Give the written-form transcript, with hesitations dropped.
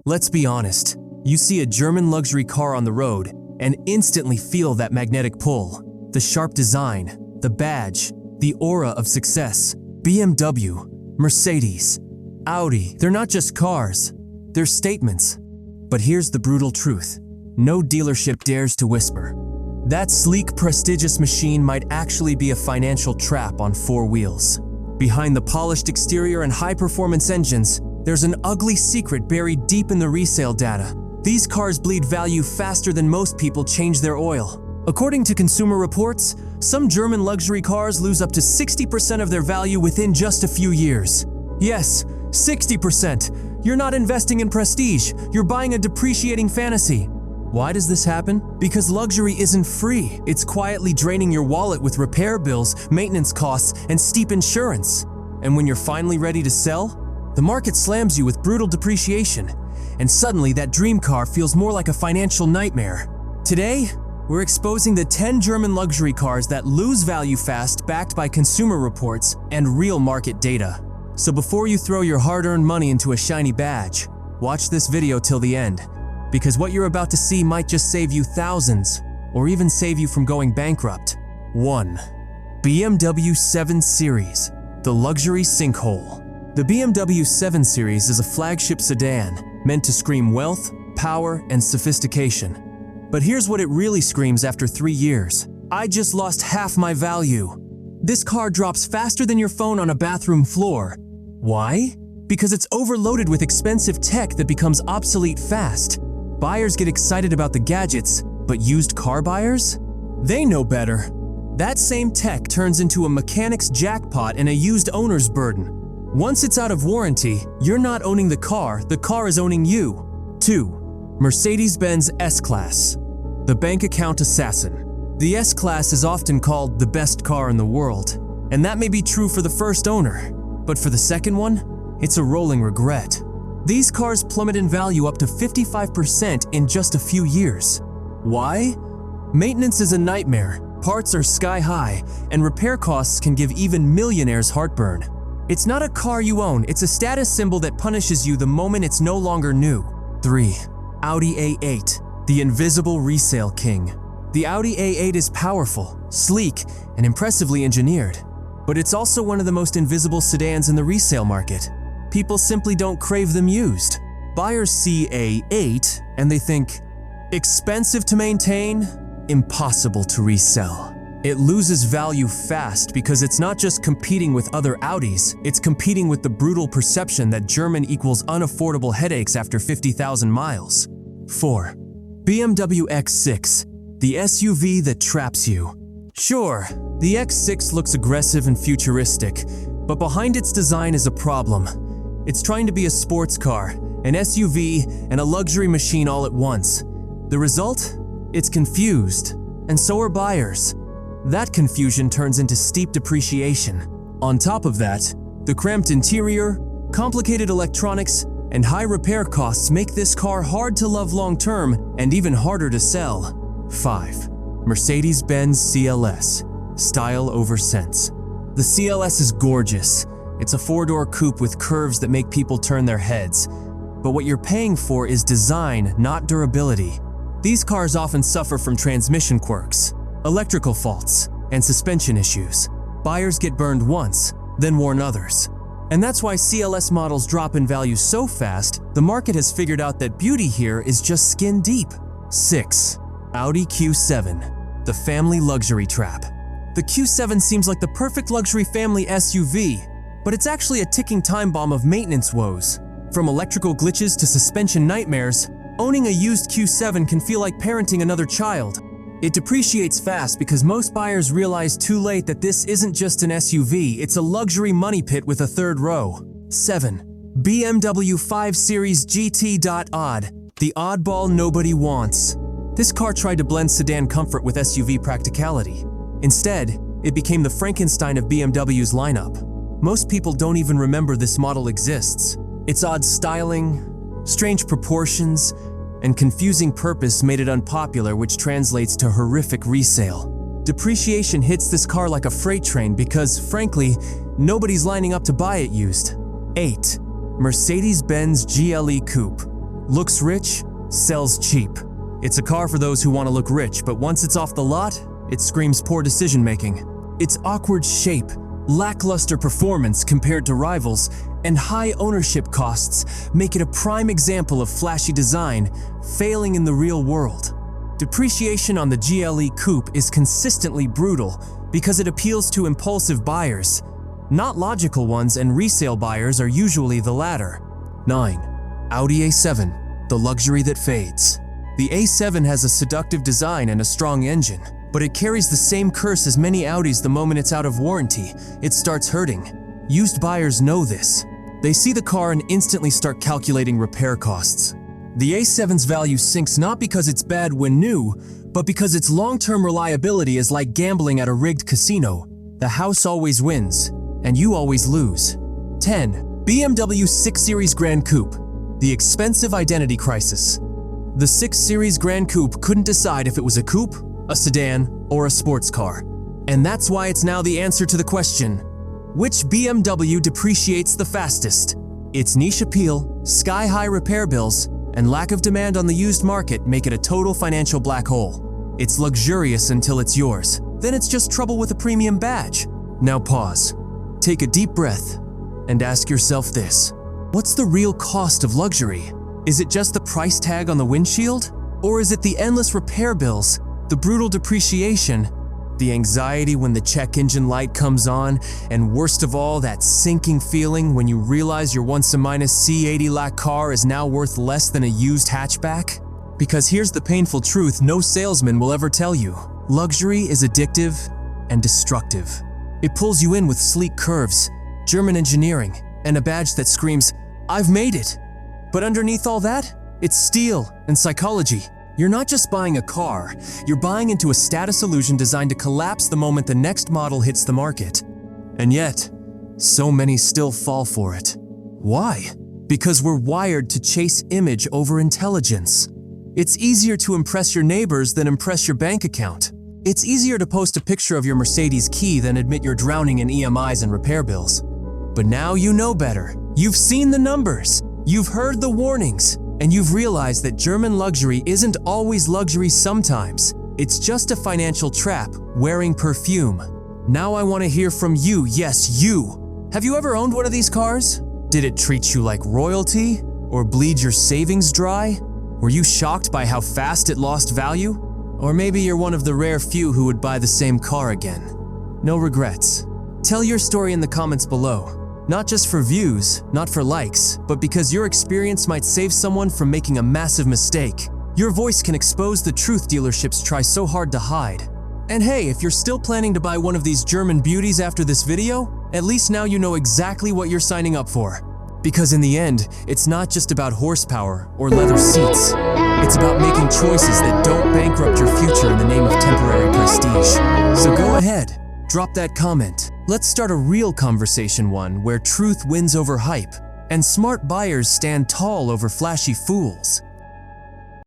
Let's be honest, you see a German luxury car on the road and instantly feel that magnetic pull. The sharp design, the badge, the aura of success. BMW, Mercedes, Audi, they're not just cars, they're statements. But here's the brutal truth. No dealership dares to whisper. That sleek, prestigious machine might actually be a financial trap on four wheels. Behind the polished exterior and high-performance engines, there's an ugly secret buried deep in the resale data. These cars bleed value faster than most people change their oil. According to Consumer Reports, some German luxury cars lose up to 60% of their value within just a few years. Yes, 60%. You're not investing in prestige, you're buying a depreciating fantasy. Why does this happen? Because luxury isn't free. It's quietly draining your wallet with repair bills, maintenance costs, and steep insurance. And when you're finally ready to sell, the market slams you with brutal depreciation, and suddenly that dream car feels more like a financial nightmare. Today, we're exposing the 10 German luxury cars that lose value fast, backed by Consumer Reports and real market data. So before you throw your hard-earned money into a shiny badge, watch this video till the end, because what you're about to see might just save you thousands, or even save you from going bankrupt. 1. BMW 7 Series, the luxury sinkhole. The BMW 7 Series is a flagship sedan meant to scream wealth, power, and sophistication. But here's what it really screams after 3 years. I just lost half my value. This car drops faster than your phone on a bathroom floor. Why? Because it's overloaded with expensive tech that becomes obsolete fast. Buyers get excited about the gadgets, but used car buyers? They know better. That same tech turns into a mechanic's jackpot and a used owner's burden. Once it's out of warranty, you're not owning the car is owning you. 2. Mercedes-Benz S-Class, the bank account assassin. The S-Class is often called the best car in the world, and that may be true for the first owner, but for the second one, it's a rolling regret. These cars plummet in value up to 55% in just a few years. Why? Maintenance is a nightmare, parts are sky high, and repair costs can give even millionaires heartburn. It's not a car you own, it's a status symbol that punishes you the moment it's no longer new. 3. Audi A8, the invisible resale king. The Audi A8 is powerful, sleek, and impressively engineered. But it's also one of the most invisible sedans in the resale market. People simply don't crave them used. Buyers see A8 and they think, expensive to maintain, impossible to resell. It loses value fast because it's not just competing with other Audis, it's competing with the brutal perception that German equals unaffordable headaches after 50,000 miles. 4. BMW X6, the SUV that traps you. Sure, the X6 looks aggressive and futuristic, but behind its design is a problem. It's trying to be a sports car, an SUV, and a luxury machine all at once. The result? It's confused, and so are buyers. That confusion turns into steep depreciation. On top of that, the cramped interior, complicated electronics, and high repair costs make this car hard to love long-term and even harder to sell. 5. Mercedes-Benz CLS, style over sense. The CLS is gorgeous. It's a 4-door coupe with curves that make people turn their heads. But what you're paying for is design, not durability. These cars often suffer from transmission quirks, electrical faults, and suspension issues. Buyers get burned once, then warn others. And that's why CLS models drop in value so fast, the market has figured out that beauty here is just skin deep. 6. Audi Q7, the family luxury trap. The Q7 seems like the perfect luxury family SUV, but it's actually a ticking time bomb of maintenance woes. From electrical glitches to suspension nightmares, owning a used Q7 can feel like parenting another child. It depreciates fast because most buyers realize too late that this isn't just an SUV, it's a luxury money pit with a third row. 7. BMW 5 Series GT. Odd, the oddball nobody wants. This car tried to blend sedan comfort with SUV practicality. Instead, it became the Frankenstein of BMW's lineup. Most people don't even remember this model exists. Its odd styling, strange proportions, and confusing purpose made it unpopular, which translates to horrific resale. Depreciation hits this car like a freight train because, frankly, nobody's lining up to buy it used. 8. Mercedes-Benz GLE Coupe, Looks rich, sells cheap. It's a car for those who want to look rich, but once it's off the lot, it screams poor decision-making. Its awkward shape, lackluster performance compared to rivals, and high ownership costs make it a prime example of flashy design failing in the real world. Depreciation on the GLE Coupe is consistently brutal because it appeals to impulsive buyers, not logical ones, and resale buyers are usually the latter. 9. Audi A7, the luxury that fades. The A7 has a seductive design and a strong engine, but it carries the same curse as many Audis the moment it's out of warranty. It starts hurting. Used buyers know this. They see the car and instantly start calculating repair costs. The A7's value sinks not because it's bad when new, but because its long-term reliability is like gambling at a rigged casino. The house always wins, and you always lose. 10. BMW 6 Series Grand Coupe, the expensive identity crisis. The 6 Series Grand Coupe couldn't decide if it was a coupe, a sedan, or a sports car. And that's why it's now the answer to the question, which BMW depreciates the fastest? Its niche appeal, sky-high repair bills, and lack of demand on the used market make it a total financial black hole. It's luxurious until it's yours. Then it's just trouble with a premium badge. Now pause, take a deep breath, and ask yourself this. What's the real cost of luxury? Is it just the price tag on the windshield? Or is it the endless repair bills, the brutal depreciation, the anxiety when the check engine light comes on, and worst of all, that sinking feeling when you realize your once a -C80 lakh car is now worth less than a used hatchback? Because here's the painful truth no salesman will ever tell you. Luxury is addictive and destructive. It pulls you in with sleek curves, German engineering, and a badge that screams, "I've made it." But underneath all that, it's steel and psychology. You're not just buying a car, you're buying into a status illusion designed to collapse the moment the next model hits the market. And yet, so many still fall for it. Why? Because we're wired to chase image over intelligence. It's easier to impress your neighbors than impress your bank account. It's easier to post a picture of your Mercedes key than admit you're drowning in EMIs and repair bills. But now you know better. You've seen the numbers, you've heard the warnings, and you've realized that German luxury isn't always luxury sometimes. It's just a financial trap wearing perfume. Now I want to hear from you, yes, you. Have you ever owned one of these cars? Did it treat you like royalty? Or bleed your savings dry? Were you shocked by how fast it lost value? Or maybe you're one of the rare few who would buy the same car again. No regrets. Tell your story in the comments below. Not just for views, not for likes, but because your experience might save someone from making a massive mistake. Your voice can expose the truth dealerships try so hard to hide. And hey, if you're still planning to buy one of these German beauties after this video, at least now you know exactly what you're signing up for. Because in the end, it's not just about horsepower or leather seats. It's about making choices that don't bankrupt your future in the name of temporary prestige. So go ahead, drop that comment. Let's start a real conversation, one where truth wins over hype, and smart buyers stand tall over flashy fools.